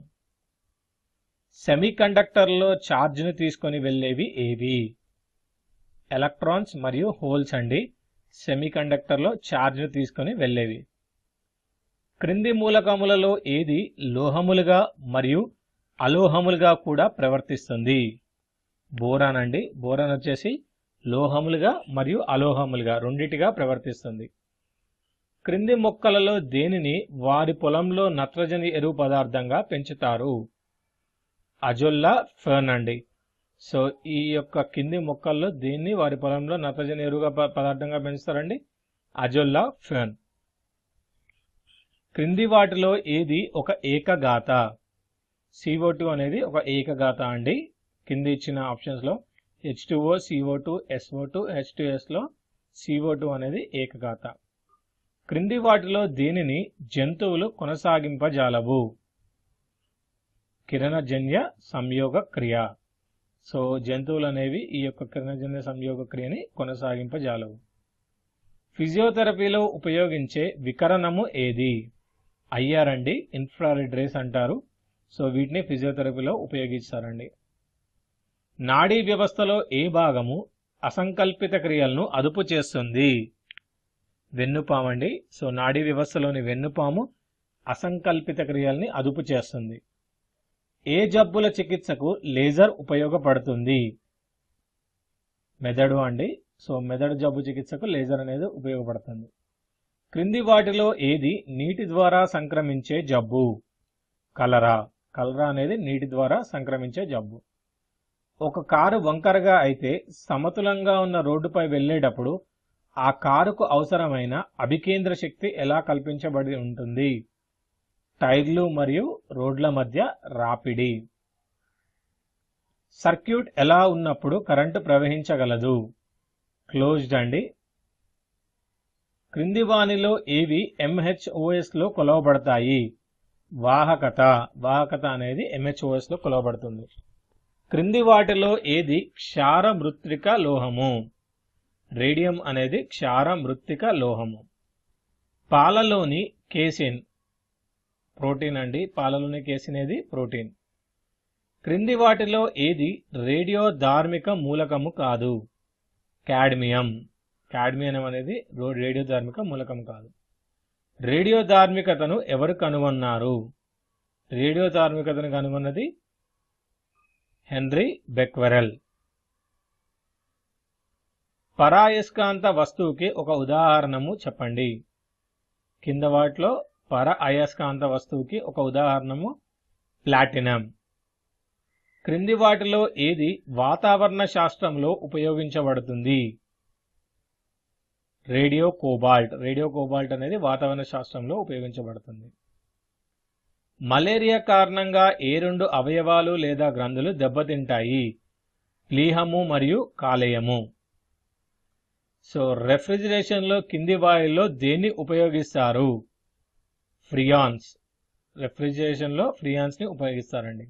S1: సెమీకండక్టర్లో ఛార్జ్ను తీసుకొని వెళ్ళేవి ఏవి? ఎలక్ట్రాన్స్ మరియు హోల్స్ అండి. సెమీకండక్టర్లో ఛార్జ్ను తీసుకొని వెళ్ళేవి. క్రింది మూలకములలో ఏది లోహములుగా మరియు అలోహములుగా కూడా ప్రవర్తిస్తుంది? బోరాన్ అండి. బోరాన్ వచ్చేసి లోహములుగా మరియు అలోహములుగా రెండిటిగా ప్రవర్తిస్తుంది. క్రింది మొక్కలలో దేనిని వారి పొలంలో నత్రజని ఎరువు పదార్థంగా పెంచుతారు? అజొల్లా, ఫెర్న్ అండి. సో ఈ యొక్క కింది మొక్కల్లో దేన్ని వారి పొలంలో నత్రజని ఎరువుగా పదార్థంగా పెంచుతారండి? Azolla, fern. క్రింది వాటిలో ఏది ఒక ఏకఘాత? CO2 అనేది ఒక ఏకఘాత అండి. కింది ఇచ్చిన ఆప్షన్స్లో H2O, CO2, SO2, H2Sలో CO2 అనేది ఏకఘాత. క్రింది వాటిలో దేనిని జంతువులు కొనసాగింపజాలవు? కిరణజన్య సంయోగ క్రియ. సో జంతువులు అనేవి ఈ యొక్క కిరణజన్య సంయోగ క్రియని కొనసాగింపజాలవు. ఫిజియోథెరపీలో ఉపయోగించే వికరణము ఏది? IR అండి. ఇన్ఫ్రారెడ్ రేస్ అంటారు. సో వీటిని ఫిజియోథెరపీలో ఉపయోగిస్తారండి. నాడీ వ్యవస్థలో ఏ భాగము అసంకల్పిత క్రియలను అదుపు చేస్తుంది? వెన్నుపాము అండి. సో నాడీ వ్యవస్థలోని వెన్నుపాము అసంకల్పిత క్రియల్ని అదుపు చేస్తుంది. ఏ జబ్బుల చికిత్సకు లేజర్ ఉపయోగపడుతుంది? మెదడు అండి. సో మెదడు జబ్బు చికిత్సకు లేజర్ అనేది ఉపయోగపడుతుంది. క్రింది వాటిలో ఏది నీటి ద్వారా సంక్రమించే జబ్బు? కలరా. కలరా అనేది నీటి ద్వారా సంక్రమించే జబ్బు. ఒక కారు వంకరగా అయితే సమతులంగా ఉన్న రోడ్డుపై వెళ్ళేటప్పుడు ఆ కారుకు అవసరమైన అభికేంద్ర శక్తి ఎలా కల్పించబడి ఉంటుంది? టైర్లు మరియు రోడ్ల మధ్య రాపిడి. సర్క్యూట్ ఎలా ఉన్నప్పుడు కరెంటు ప్రవహించగలదు? క్లోజ్డ్ అండి. క్రింది వానిలో ఏవి MHOSలో కొలవబడతాయి? వాహకత. వాహకత అనేది MHOSలో కొలవబడుతుంది. క్రింది వాటిలో ఏది క్షార మృత్తిక లోహము? రేడియం అనేది క్షార మృత్తిక లోహము. పాలలోని కేసిన్ ప్రోటీన్ అండి. పాలలోని కేసిన్ అనేది ప్రోటీన్. క్రింది వాటిలో ఏది రేడియో ధార్మిక మూలకము కాదు? కాడ్మియం. కాడ్మియం అనేది రేడియో ధార్మిక మూలకం కాదు. రేడియో ధార్మికతను ఎవరు కనుగొన్నారు? రేడియో ధార్మికతను కనుగొన్నది హెన్రీ బెక్వెరెల్. పరాయస్కాంత వస్తువుకి ఒక ఉదాహరణము చెప్పండి. కింద వాటిలో పర అయస్కాంత వస్తువుకి ఒక ఉదాహరణము ప్లాటినం. క్రింది వాటిలో ఏది వాతావరణ శాస్త్రంలో ఉపయోగించబడుతుంది? Radio cobalt. రేడియో కోబాల్ట్ అనేది వాతావరణ శాస్త్రంలో ఉపయోగించబడుతుంది. మలేరియా కారణంగా ఏ రెండు అవయవాలు లేదా గ్రంథులు దెబ్బతింటాయి? ప్లీహము మరియు కాలేయము. సో రెఫ్రిజిరేషన్లో కింది వాయుల్లో దేన్ని ఉపయోగిస్తారు? ఫ్రియాన్స్. రెఫ్రిజిరేషన్లో ఫ్రియాన్స్ని ఉపయోగిస్తారండి.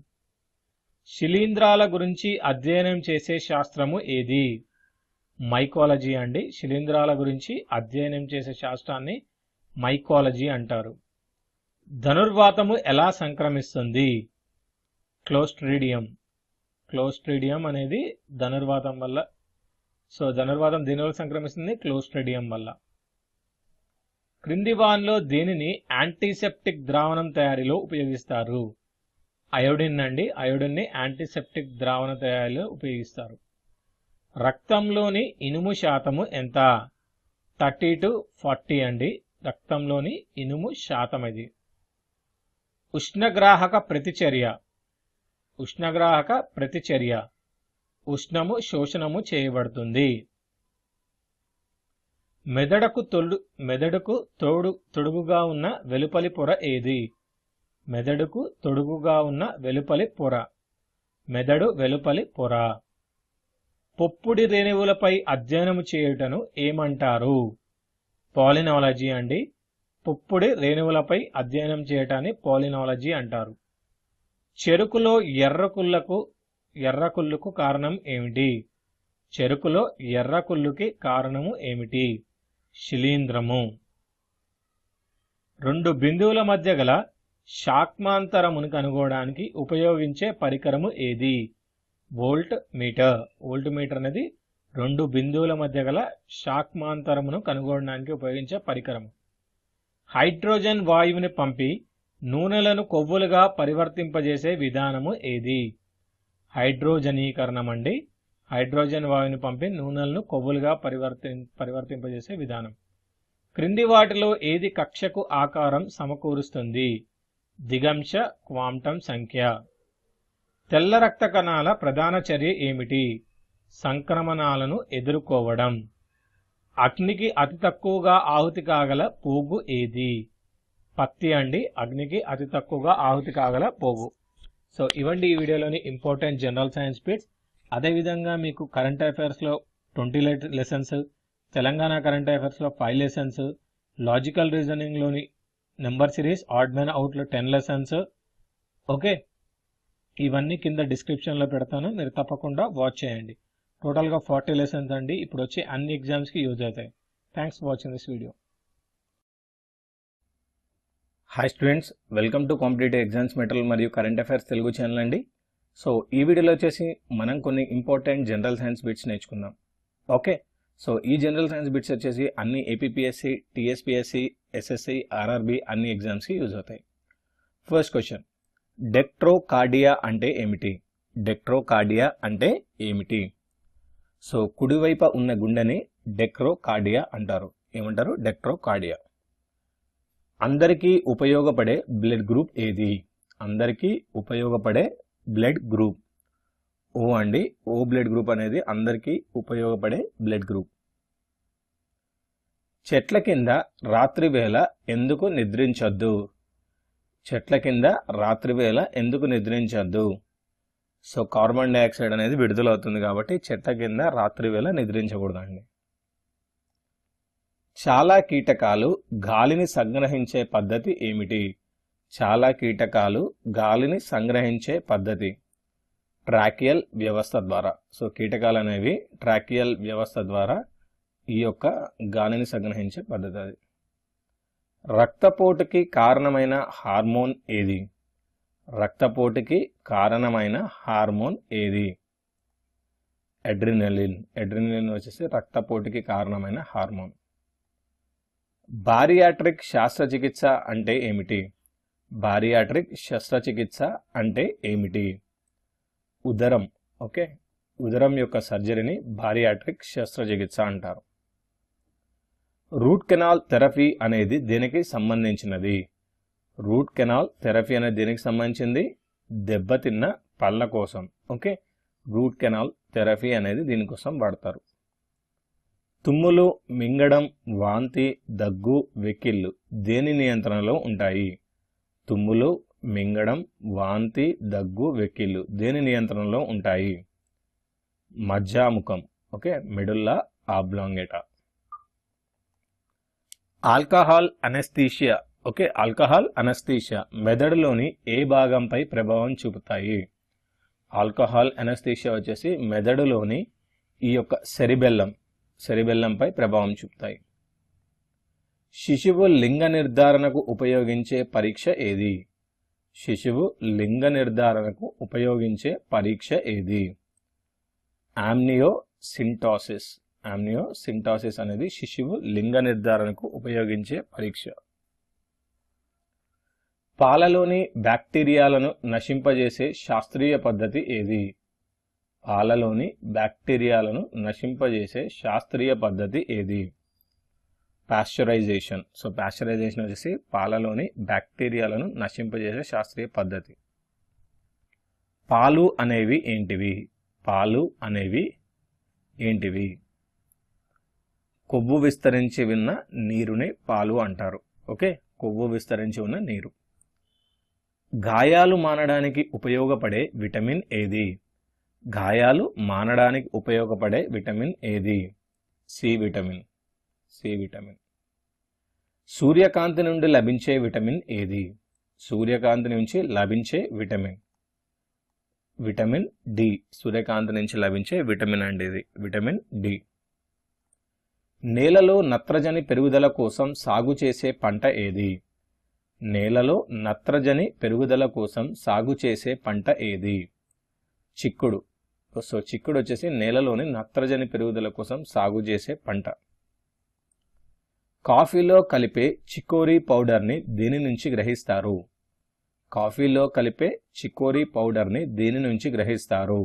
S1: శిలీంధ్రాల గురించి అధ్యయనం చేసే శాస్త్రము ఏది? మైకాలజీ అండి. శిలీంధ్రాల గురించి అధ్యయనం చేసే శాస్త్రాన్ని మైకాలజీ అంటారు. ధనుర్వాతము ఎలా సంక్రమిస్తుంది? క్లోస్ట్రిడియం. క్లోస్ట్రిడియం అనేది ధనుర్వాతం వల్ల. సో ధనుర్వాతం దేనివల్ల సంక్రమిస్తుంది? క్లోస్ట్రిడియం వల్ల. క్రింది వానిలో దేనిని యాంటీసెప్టిక్ ద్రావణం తయారీలో ఉపయోగిస్తారు? అయోడిన్ అండి. అయోడిన్ని యాంటీసెప్టిక్ ద్రావణ తయారీలో ఉపయోగిస్తారు. రక్తంలోని ఇనుము శాతము ఎంత? 30 to 40 అండి రక్తంలోని ఇనుము శాతం ఇది. ఉష్ణగ్రాహక ప్రతిచర్య. ఉష్ణము శోషణము చేయబడుతుంది. మెదడుకు తొడుగుగా ఉన్న వెలుపలి పొర ఏది? మెదడు వెలుపలి పొర. పొప్పుడి రేణువులపై అధ్యయనం చేయుటను ఏమంటారు? పాలినాలజీ అండి. పొప్పుడి రేణువులపై అధ్యయనం చేయటాన్ని పాలినాలజీ అంటారు. చెరుకులో ఎర్రకుళ్ళుకు కారణం ఏమిటి? శిలీంధ్రము. రెండు బిందువుల మధ్య గల శాక్మాంతరమును కనుగొనడానికి ఉపయోగించే పరికరము ఏది? వోల్ట్ మీటర్ అనేది రెండు బిందువుల మధ్య గల శాక్మాంతరమును కనుగొనడానికి ఉపయోగించే పరికరము. హైడ్రోజన్ వాయువుని పంపి నూనెలను కొవ్వులుగా పరివర్తింపజేసే విధానము ఏది? హైడ్రోజనీకరణం అండి. హైడ్రోజన్ వాయువుని పంపి నూనెలను కొవ్వులుగా పరివర్తింపజేసే విధానం. క్రింది వాటిలో ఏది కక్ష్యకు ఆకారం సమకూరుస్తుంది? దిగంశ క్వాంటం సంఖ్య. తెల్ల రక్త కణాల ప్రధాన చర్య ఏమిటి? సంక్రమణాలను ఎదుర్కోవడం. అగ్నికి అతి తక్కువగా ఆహుతి కాగల పోగు ఏది? పత్తి అండి. అగ్నికి అతి తక్కువగా ఆహుతి కాగల పోగు. సో ఇవండి ఈ వీడియోలోని ఇంపార్టెంట్ జనరల్ సైన్స్ బిట్స్. అదేవిధంగా మీకు కరెంట్ అఫైర్స్లో 20 లెసన్స్, తెలంగాణ కరెంట్ అఫైర్స్లో 5 లెసన్స్, లాజికల్ రీజనింగ్లోని నెంబర్ సిరీస్ ఆడ్ మ్యాన్ అవుట్లో 10 లెసన్స్. ఓకే, ఇవన్నీ కింద డిస్క్రిప్షన్లో పెడతాను, మీరు తప్పకుండా వాచ్ చేయండి. టోటల్గా 40 లెసన్స్ అండి. ఇప్పుడు వచ్చి అన్ని ఎగ్జామ్స్కి యూజ్ అవుతాయి. Thanks for watching this video. Hi students, welcome to competitive exams material మరియు కరెంట్ అఫైర్స్ తెలుగు ఛానల్ అండి. సో ఈ వీడియోలో వచ్చేసి మనం కొన్ని ఇంపార్టెంట్ జనరల్ సైన్స్ బిట్స్ నేర్చుకుందాం. ఓకే, సో ఈ జనరల్ సైన్స్ బిట్స్ వచ్చేసి అన్ని ఏపీపీఎస్సీ, టీఎస్పీఎస్సీ, ఎస్ఎస్సీ, ఆర్ఆర్బీ అన్ని ఎగ్జామ్స్కి యూజ్ అవుతాయి. ఫస్ట్ క్వశ్చన్, డెక్ట్రోకార్డియా అంటే ఏమిటి? సో కుడివైపు ఉన్న గుండెని డెక్ట్రోకార్డియా అంటారు. ఏమంటారు? డెక్ట్రోకార్డియా. అందరికీ ఉపయోగపడే బ్లడ్ గ్రూప్ ఏది? బ్లడ్ గ్రూప్ ఓ అండి. ఓ బ్లడ్ గ్రూప్ అనేది అందరికీ ఉపయోగపడే బ్లడ్ గ్రూప్. చెట్ల కింద రాత్రి వేళ ఎందుకు నిద్రించొద్దు? సో కార్బన్ డైఆక్సైడ్ అనేది విడుదలవుతుంది కాబట్టి చెట్ల కింద రాత్రి వేళ నిద్రించకూడదండి. చాలా కీటకాలు గాలిని సంగ్రహించే పద్ధతి ఏమిటి? ట్రాకియల్ వ్యవస్థ ద్వారా. సో కీటకాలు అనేవి ట్రాకియల్ వ్యవస్థ ద్వారా ఈ యొక్క గాలిని సంగ్రహించే పద్ధతి అది. రక్తపోటుకి కారణమైన హార్మోన్ ఏది? అడ్రినలిన్ వచ్చేసి రక్తపోటుకి కారణమైన హార్మోన్. బారియాట్రిక్ శస్త్రచికిత్స అంటే ఏమిటి? ఉదరం. ఓకే, ఉదరం యొక్క సర్జరీని బారియాట్రిక్ శస్త్రచికిత్స అంటారు. రూట్ కెనాల్ థెరపీ అనేది దేనికి సంబంధించినది? దెబ్బతిన్న పళ్ళ కోసం. ఓకే, రూట్ కెనాల్ థెరపీ అనేది దీనికోసం వాడతారు. తుమ్ములు, మింగడం, వాంతి, దగ్గు, వెక్కిళ్ళు దేని నియంత్రణలో ఉంటాయి? దేని నియంత్రణలో ఉంటాయి? మజ్జాముఖం. Okay, medulla oblongata. Alcohol anaesthesia మెదడులోని ఏ భాగంపై ప్రభావం చూపుతాయి? ఆల్కహాల్ అనస్థీషియా వచ్చేసి మెదడులోని ఈ యొక్క సెరిబెల్లంపై ప్రభావం చూపుతాయి. శిశువు లింగ నిర్ధారణకు ఉపయోగించే పరీక్ష ఏది? ఆమ్నియోసింటాసిస్ అనేది శిశువు లింగ నిర్ధారణకు ఉపయోగించే పరీక్ష. పాలలోని బ్యాక్టీరియాలను నశింపజేసే శాస్త్రీయ పద్ధతి ఏది? పాశ్చరైజేషన్. సో పాశ్చరైజేషన్ వచ్చేసి పాలలోని బ్యాక్టీరియాలను నశింపజేసే శాస్త్రీయ పద్ధతి. పాలు అనేవి ఏంటివి? పాలు అనేవి ఏంటివి? కొవ్వు విస్తరించి ఉన్న నీరుని పాలు అంటారు. ఓకే, కొవ్వు విస్తరించి ఉన్న నీరు. గాయాలు మానడానికి ఉపయోగపడే విటమిన్ ఏది? గాయాలు మానడానికి ఉపయోగపడే విటమిన్ ఏది? C vitamin. C vitamin. సూర్యకాంతి నుండి లభించే విటమిన్ ఏది? సూర్యకాంతి నుంచి లభించే విటమిన్ విటమిన్ డి. సూర్యకాంతి నుంచి లభించే విటమిన్ అండి ఇది, విటమిన్ డి. నేలలో నత్రజని పెరుగుదల కోసం సాగు చేసే పంట ఏది? నేలలో నత్రజని పెరుగుదల కోసం సాగు చేసే పంట ఏది? చిక్కుడు. సో చిక్కుడు వచ్చేసి నేలలోని నత్రజని పెరుగుదల కోసం సాగు చేసే పంట. కాఫీలో కలిపే చికోరీ పౌడర్ని దేని నుంచి గ్రహిస్తారు? కాఫీలో కలిపే చికోరీ పౌడర్ని దేని నుంచి గ్రహిస్తారు?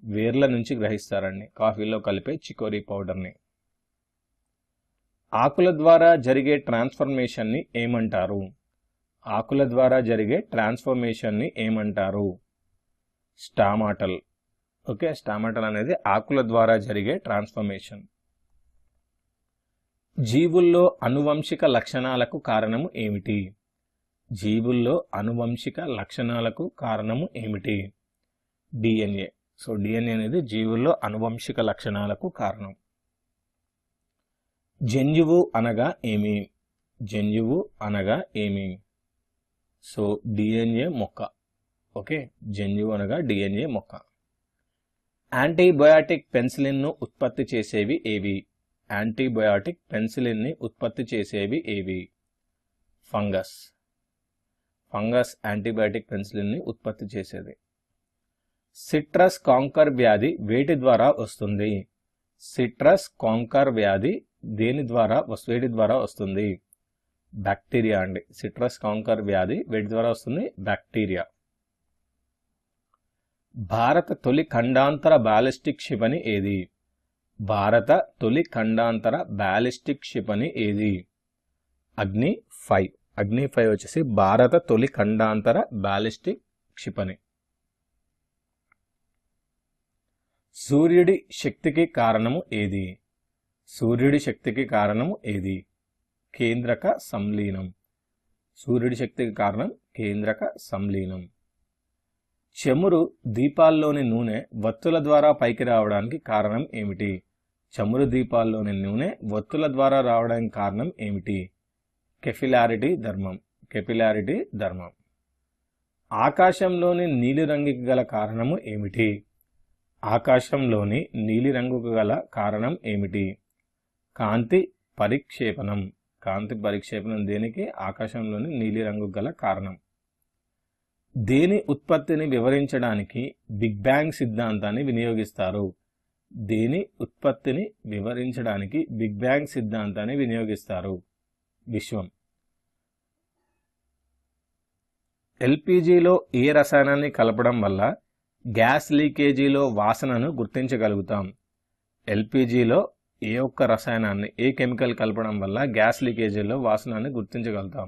S1: వేర్ల నుంచి గ్రహిస్తారండి కాఫీలో కలిపే చికోరీ పౌడర్ని. ఆకుల ద్వారా జరిగే ట్రాన్స్ఫర్మేషన్ని ఏమంటారు? ఆకుల ద్వారా జరిగే ట్రాన్స్ఫర్మేషన్ని ఏమంటారు? స్టామాటల్. ఓకే, స్టామాటల్ అనేది ఆకుల ద్వారా జరిగే ట్రాన్స్ఫర్మేషన్. జీవుల్లో అనువంశిక లక్షణాలకు కారణము ఏమిటి? జీవుల్లో అనువంశిక లక్షణాలకు కారణము ఏమిటి? డిఎన్ఏ. సో డిఎన్ఏ అనేది జీవుల్లో అనువంశిక లక్షణాలకు కారణం. జన్యువు అనగా ఏమి? జన్యువు అనగా ఏమి? సో డిఎన్ఏ మొక్క. ఓకే, జన్యువు అనగా డిఎన్ఏ మొక్క. యాంటీబయాటిక్ పెన్సిలిన్ను ఉత్పత్తి చేసేవి ఏవి? యాంటీబయాటిక్ పెన్సిలిన్ని ఉత్పత్తి చేసేవి ఏవి? ఫంగస్. ఫంగస్ యాంటీబయాటిక్ పెన్సిలిన్ని ఉత్పత్తి చేసేది. సిట్రస్ కాంకర్ వ్యాధి వేటి ద్వారా వస్తుంది? సిట్రస్ కాంకర్ వ్యాధి వేటి ద్వారా వస్తుంది? బ్యాక్టీరియా అండి. సిట్రస్ కాంకర్ వ్యాధి వేటి ద్వారా వస్తుంది? బ్యాక్టీరియా. భారత తొలి ఖండాంతర బాలిస్టిక్ క్షిపణి ఏది? భారత తొలి ఖండాంతర బాలిస్టిక్ క్షిపణి ఏది? అగ్ని 5. అగ్ని 5 వచ్చేసి భారత తొలి ఖండాంతర బాలిస్టిక్ క్షిపణి. సూర్యుడి శక్తికి కారణము ఏది? సూర్యుడి శక్తికి కారణము ఏది? కేంద్రక సంలీనం. సూర్యుడి శక్తికి కారణం కేంద్రక సంలీనం. చమురు దీపాల్లోని నూనె వత్తుల ద్వారా పైకి రావడానికి కారణం ఏమిటి? చమురు దీపాల్లోని నూనె వత్తుల ద్వారా రావడానికి కారణం ఏమిటి? కెపిలారిటీ ధర్మం. కెపిలారిటీ ధర్మం. ఆకాశంలోని నీలిరంగుకి గల కారణము ఏమిటి? ఆకాశంలోని నీలిరంగుకు గల కారణం ఏమిటి? కాంతి పరిక్షేపణం. కాంతి పరిక్షేపణం దేనికి? ఆకాశంలోని నీలిరంగుకు గల కారణం. దేని ఉత్పత్తిని వివరించడానికి బిగ్ బ్యాంగ్ సిద్ధాంతాన్ని వినియోగిస్తారు? దేని ఉత్పత్తిని వివరించడానికి బిగ్ బ్యాంగ్ సిద్ధాంతాన్ని వినియోగిస్తారు? విశ్వం. ఎల్పిజిలో ఏ రసాయనాన్ని కలపడం వల్ల గ్యాస్ లీకేజీలో వాసనను గుర్తించగలుగుతాం? ఎల్పిజిలో ఏ ఒక్క రసాయనాన్ని, ఏ కెమికల్ కలపడం వల్ల గ్యాస్ లీకేజీలో వాసనని గుర్తించగలుగుతాం?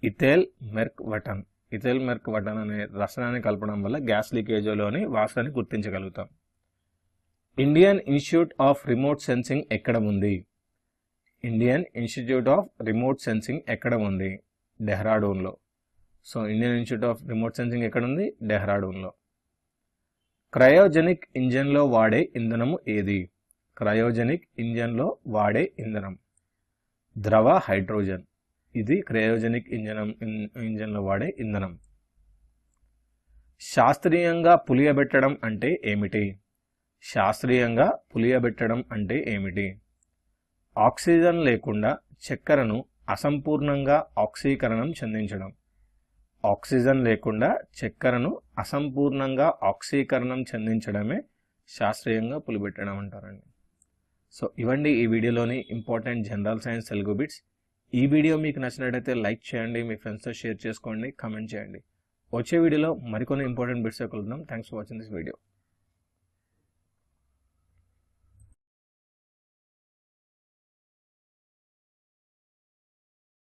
S1: Ethyl mercaptan. ఇథైల్ మెర్క్వటన్ అనే రసాయనాన్ని కలపడం వల్ల గ్యాస్ లీకేజీలోని వాసనని గుర్తించగలుగుతాం. Indian institute of remote sensing ఎక్కడ ఉంది? Indian institute of remote sensing ఎక్కడ ఉంది? డెహ్రాడూన్లో. So Indian institute of remote sensing ఎక్కడ ఉంది? డెహ్రాడూన్లో. క్రయోజెనిక్ ఇంజన్లో వాడే ఇంధనము ఏది? క్రయోజెనిక్ ఇంజన్లో వాడే ఇంధనం ద్రవ హైడ్రోజన్. ఇది క్రయోజెనిక్ ఇంజన్లో వాడే ఇంధనం. శాస్త్రీయంగా పులియబెట్టడం అంటే ఏమిటి? శాస్త్రీయంగా పులియబెట్టడం అంటే ఏమిటి? ఆక్సిజన్ లేకుండా చక్కెరను అసంపూర్ణంగా ఆక్సీకరణం చెందించడం. ఆక్సిజన్ లేకుండా చక్కెరను అసంపూర్ణంగా ఆక్సీకరణం చెందించడమే శాస్త్రీయంగా పులిబెట్టడం అంటారండి. సో ఇవండి ఈ వీడియోలోని important general science Telugu bits. ఈ వీడియో మీకు నచ్చినట్లయితే లైక్ చేయండి, మీ ఫ్రెండ్స్తో షేర్ చేసుకోండి, కామెంట్ చేయండి. వచ్చే వీడియోలో మరికొన్ని ఇంపార్టెంట్ బిట్స్ కలుద్దాం. Thanks for watching this video.